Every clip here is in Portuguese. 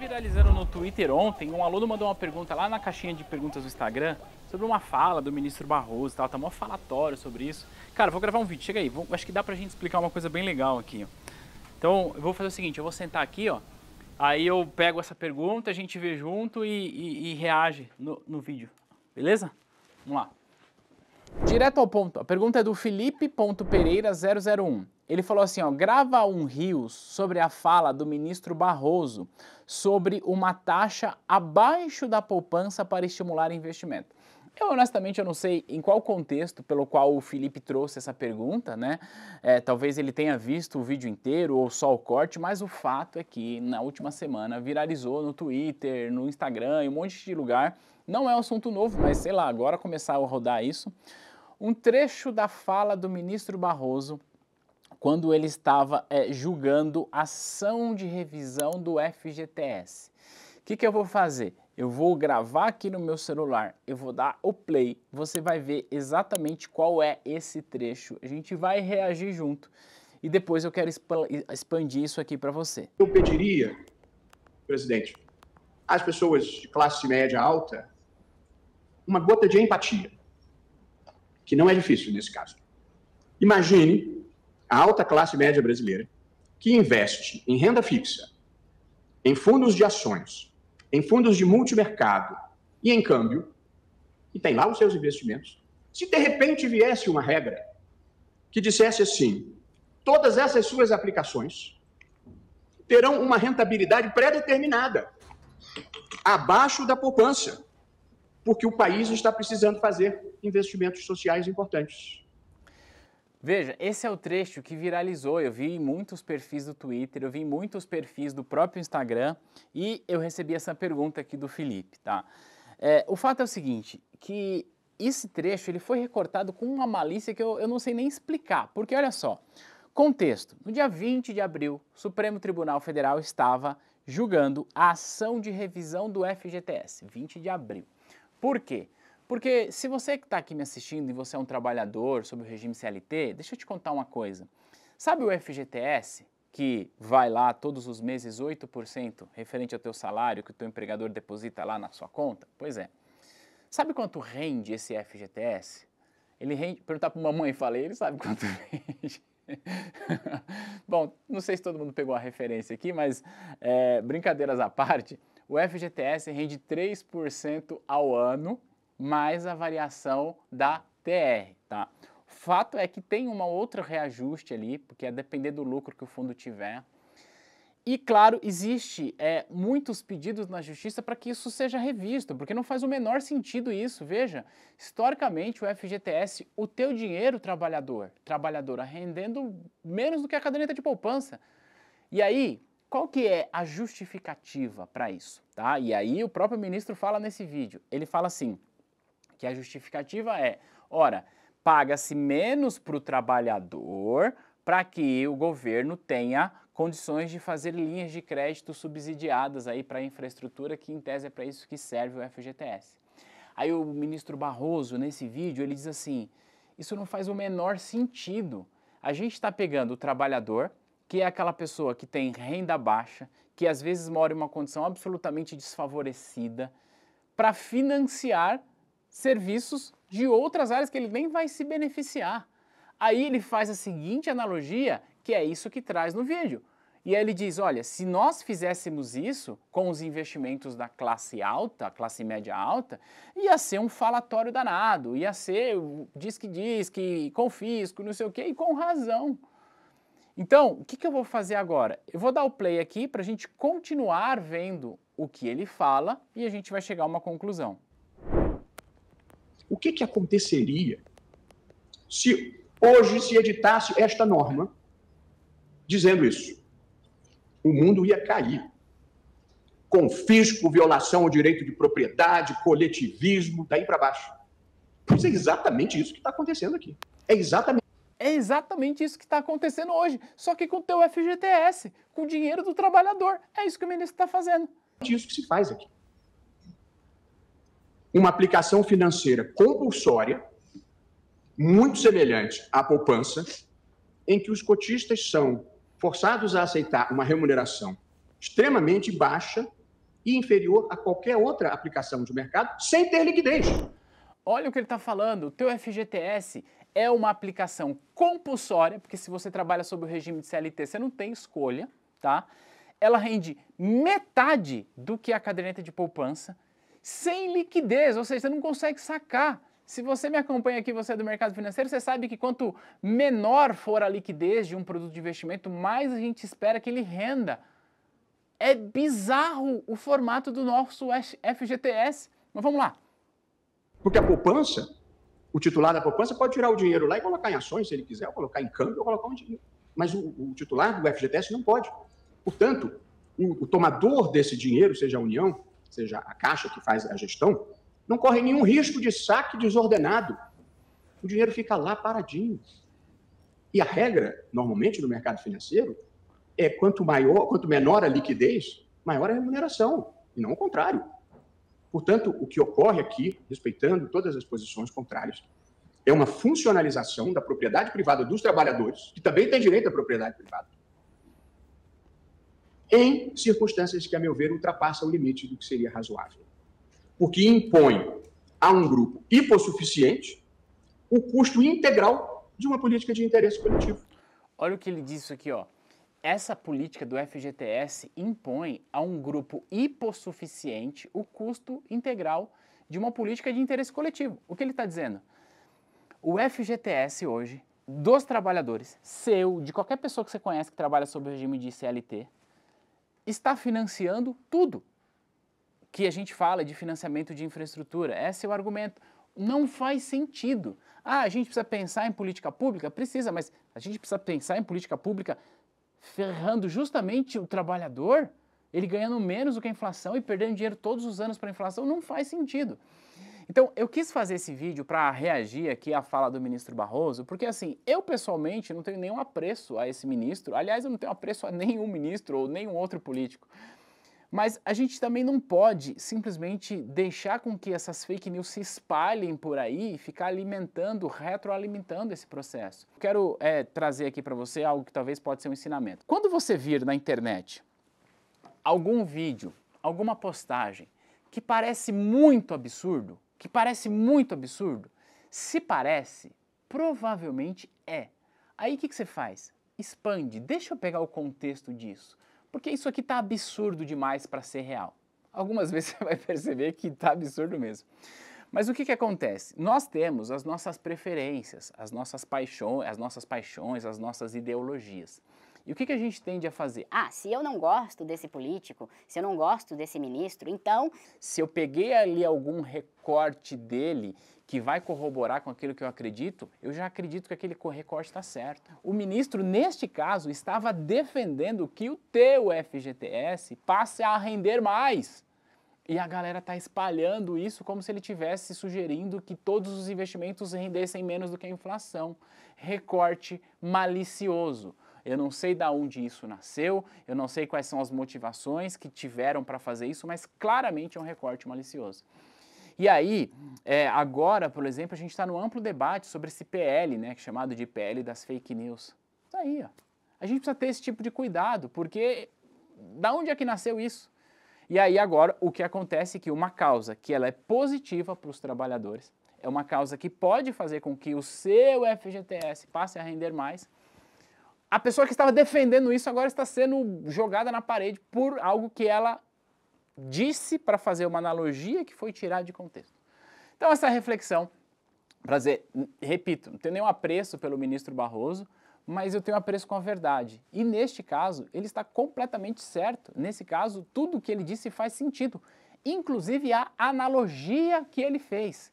viralizando no Twitter ontem, um aluno mandou uma pergunta lá na caixinha de perguntas do Instagram sobre uma fala do ministro Barroso e tal, tá mó falatório sobre isso. Cara, vou gravar um vídeo, chega aí, acho que dá pra gente explicar uma coisa bem legal aqui, ó. Então, eu vou fazer o seguinte, eu vou sentar aqui, ó, aí eu pego essa pergunta, a gente vê junto e reage no vídeo, beleza? Vamos lá. Direto ao ponto, a pergunta é do Felipe.Pereira001. Ele falou assim, ó, grava um Reels sobre a fala do ministro Barroso sobre uma taxa abaixo da poupança para estimular investimento. Honestamente, eu não sei em qual contexto pelo qual o Felipe trouxe essa pergunta, né? Talvez ele tenha visto o vídeo inteiro ou só o corte, mas o fato é que na última semana viralizou no Twitter, no Instagram, em um monte de lugar. Não é um assunto novo, mas sei lá, agora começar a rodar isso. Um trecho da fala do ministro Barroso quando ele estava julgando a ação de revisão do FGTS. O que eu vou fazer? Eu vou gravar aqui no meu celular, eu vou dar o play, você vai ver exatamente qual é esse trecho, a gente vai reagir junto e depois eu quero expandir isso aqui para você. Eu pediria, presidente, às pessoas de classe média alta, uma gota de empatia, que não é difícil nesse caso. Imagine a alta classe média brasileira que investe em renda fixa, em fundos de ações, em fundos de multimercado e em câmbio, e tem lá os seus investimentos. Se de repente viesse uma regra que dissesse assim, todas essas suas aplicações terão uma rentabilidade pré-determinada, abaixo da poupança, porque o país está precisando fazer investimentos sociais importantes. Veja, esse é o trecho que viralizou, eu vi em muitos perfis do Twitter, eu vi em muitos perfis do próprio Instagram e eu recebi essa pergunta aqui do Felipe, tá? O fato é o seguinte, que esse trecho ele foi recortado com uma malícia que eu não sei nem explicar, porque olha só, contexto, no dia 20 de abril, o Supremo Tribunal Federal estava julgando a ação de revisão do FGTS, 20 de abril. Por quê? Porque se você que está aqui me assistindo e você é um trabalhador sob o regime CLT, deixa eu te contar uma coisa. Sabe o FGTS, que vai lá todos os meses 8% referente ao teu salário que o teu empregador deposita lá na sua conta? Pois é. Sabe quanto rende esse FGTS? Ele rende, perguntar para a mamãe, falei, ele sabe quanto rende. Bom, não sei se todo mundo pegou a referência aqui, mas brincadeiras à parte, o FGTS rende 3% ao ano, mais a variação da TR, tá? O fato é que tem uma outra reajuste ali, porque é depender do lucro que o fundo tiver. E, claro, existe muitos pedidos na justiça para que isso seja revisto, porque não faz o menor sentido isso. Veja, historicamente o FGTS, o teu dinheiro trabalhadora, rendendo menos do que a caderneta de poupança. E aí, qual que é a justificativa para isso? Tá? E aí o próprio ministro fala nesse vídeo, ele fala assim, que a justificativa ora, paga-se menos para o trabalhador para que o governo tenha condições de fazer linhas de crédito subsidiadas aí para a infraestrutura, que em tese é para isso que serve o FGTS. Aí o ministro Barroso, nesse vídeo, ele diz assim, isso não faz o menor sentido. A gente está pegando o trabalhador, que é aquela pessoa que tem renda baixa, que às vezes mora em uma condição absolutamente desfavorecida, para financiar serviços de outras áreas que ele nem vai se beneficiar. Aí ele faz a seguinte analogia, que é isso que traz no vídeo. E aí ele diz, olha, se nós fizéssemos isso com os investimentos da classe alta, classe média alta, ia ser um falatório danado, ia ser diz que, confisco, não sei o quê, e com razão. Então, o que eu vou fazer agora? Eu vou dar o play aqui para a gente continuar vendo o que ele fala e a gente vai chegar a uma conclusão. O que aconteceria se hoje se editasse esta norma dizendo isso? O mundo ia cair. Confisco, violação ao direito de propriedade, coletivismo, daí para baixo. Pois é exatamente isso que está acontecendo aqui. É exatamente isso que está acontecendo hoje, só que com o teu FGTS, com o dinheiro do trabalhador. É isso que o ministro está fazendo. É isso que se faz aqui. Uma aplicação financeira compulsória, muito semelhante à poupança, em que os cotistas são forçados a aceitar uma remuneração extremamente baixa e inferior a qualquer outra aplicação de mercado sem ter liquidez. Olha o que ele está falando, o teu FGTS é uma aplicação compulsória, porque se você trabalha sob o regime de CLT, você não tem escolha, tá? Ela rende metade do que a caderneta de poupança, sem liquidez, ou seja, você não consegue sacar. Se você me acompanha aqui, você é do mercado financeiro, você sabe que quanto menor for a liquidez de um produto de investimento, mais a gente espera que ele renda. É bizarro o formato do nosso FGTS. Mas vamos lá. Porque a poupança, o titular da poupança pode tirar o dinheiro lá e colocar em ações, se ele quiser, ou colocar em câmbio, ou colocar onde... Mas o titular do FGTS não pode. Portanto, o tomador desse dinheiro, seja a União, seja a Caixa que faz a gestão, não corre nenhum risco de saque desordenado. O dinheiro fica lá paradinho. E a regra, normalmente, no mercado financeiro, é quanto menor a liquidez, maior a remuneração, e não o contrário. Portanto, o que ocorre aqui, respeitando todas as posições contrárias, é uma funcionalização da propriedade privada dos trabalhadores, que também têm direito à propriedade privada, em circunstâncias que, a meu ver, ultrapassam o limite do que seria razoável. Porque impõe a um grupo hipossuficiente o custo integral de uma política de interesse coletivo. Olha o que ele disse aqui, ó. Essa política do FGTS impõe a um grupo hipossuficiente o custo integral de uma política de interesse coletivo. O que ele está dizendo? O FGTS hoje, dos trabalhadores, seu, de qualquer pessoa que você conhece que trabalha sob o regime de CLT, está financiando tudo que a gente fala de financiamento de infraestrutura. Esse é o argumento. Não faz sentido. Ah, a gente precisa pensar em política pública? Precisa, mas a gente precisa pensar em política pública ferrando justamente o trabalhador, ele ganhando menos do que a inflação e perdendo dinheiro todos os anos para a inflação, não faz sentido. Então, eu quis fazer esse vídeo para reagir aqui à fala do ministro Barroso, porque assim, eu pessoalmente não tenho nenhum apreço a esse ministro, aliás, eu não tenho apreço a nenhum ministro ou nenhum outro político. Mas a gente também não pode simplesmente deixar com que essas fake news se espalhem por aí e ficar alimentando, retroalimentando esse processo. Quero trazer aqui para você algo que talvez pode ser um ensinamento. Quando você vir na internet algum vídeo, alguma postagem que parece muito absurdo, se parece, provavelmente é. Aí o que você faz? Expande, deixa eu pegar o contexto disso. Porque isso aqui está absurdo demais para ser real. Algumas vezes você vai perceber que está absurdo mesmo. Mas o que acontece? Nós temos as nossas preferências, as nossas paixões, as nossas ideologias. E o que a gente tende a fazer? Ah, se eu não gosto desse político, se eu não gosto desse ministro, então... Se eu peguei ali algum recorte dele que vai corroborar com aquilo que eu acredito, eu já acredito que aquele recorte está certo. O ministro, neste caso, estava defendendo que o teu FGTS passe a render mais. E a galera está espalhando isso como se ele estivesse sugerindo que todos os investimentos rendessem menos do que a inflação. Recorte malicioso. Eu não sei de onde isso nasceu, eu não sei quais são as motivações que tiveram para fazer isso, mas claramente é um recorte malicioso. E aí, agora, por exemplo, a gente está no amplo debate sobre esse PL, né, chamado de PL das fake news. Isso aí, ó. A gente precisa ter esse tipo de cuidado, porque da onde é que nasceu isso? E aí agora o que acontece é que uma causa que ela é positiva para os trabalhadores, é uma causa que pode fazer com que o seu FGTS passe a render mais, a pessoa que estava defendendo isso agora está sendo jogada na parede por algo que ela disse para fazer uma analogia que foi tirada de contexto. Então essa reflexão, para dizer, repito, não tenho nenhum apreço pelo ministro Barroso, mas eu tenho apreço com a verdade. E neste caso, ele está completamente certo. Nesse caso, tudo o que ele disse faz sentido. Inclusive a analogia que ele fez.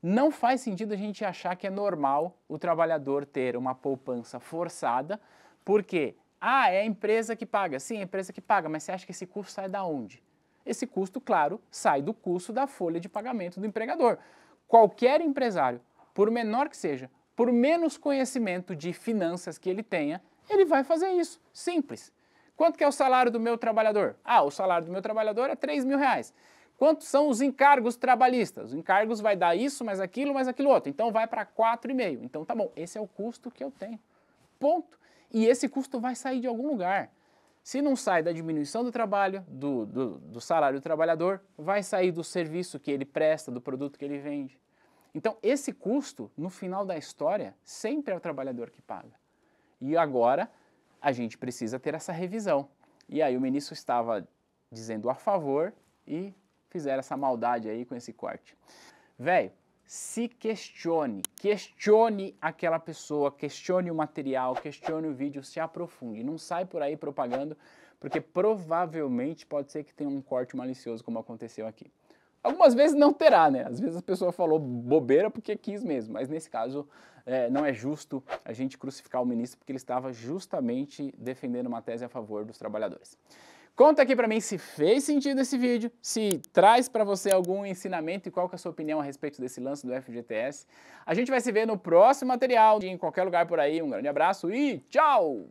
Não faz sentido a gente achar que é normal o trabalhador ter uma poupança forçada, porque, é a empresa que paga. Sim, é a empresa que paga, mas você acha que esse custo sai da onde? Esse custo, claro, sai do custo da folha de pagamento do empregador. Qualquer empresário, por menor que seja, por menos conhecimento de finanças que ele tenha, ele vai fazer isso. Simples. Quanto que é o salário do meu trabalhador? O salário do meu trabalhador é R$3.000. Quantos são os encargos trabalhistas? Os encargos vai dar isso, mais aquilo outro. Então vai para 4,5. Então tá bom, esse é o custo que eu tenho. Ponto. E esse custo vai sair de algum lugar. Se não sai da diminuição do trabalho, do salário do trabalhador, vai sair do serviço que ele presta, do produto que ele vende. Então, esse custo, no final da história, sempre é o trabalhador que paga. E agora, a gente precisa ter essa revisão. E aí o ministro estava dizendo a favor e fizeram essa maldade aí com esse corte. Velho, se questione aquela pessoa, questione o material, questione o vídeo, se aprofunde. Não sai por aí propagando, porque provavelmente pode ser que tenha um corte malicioso, como aconteceu aqui. Algumas vezes não terá, né? Às vezes a pessoa falou bobeira porque quis mesmo, mas nesse caso não é justo a gente crucificar o ministro porque ele estava justamente defendendo uma tese a favor dos trabalhadores. Conta aqui pra mim se fez sentido esse vídeo, se traz pra você algum ensinamento e qual que é a sua opinião a respeito desse lance do FGTS. A gente vai se ver no próximo material, em qualquer lugar por aí. Um grande abraço e tchau!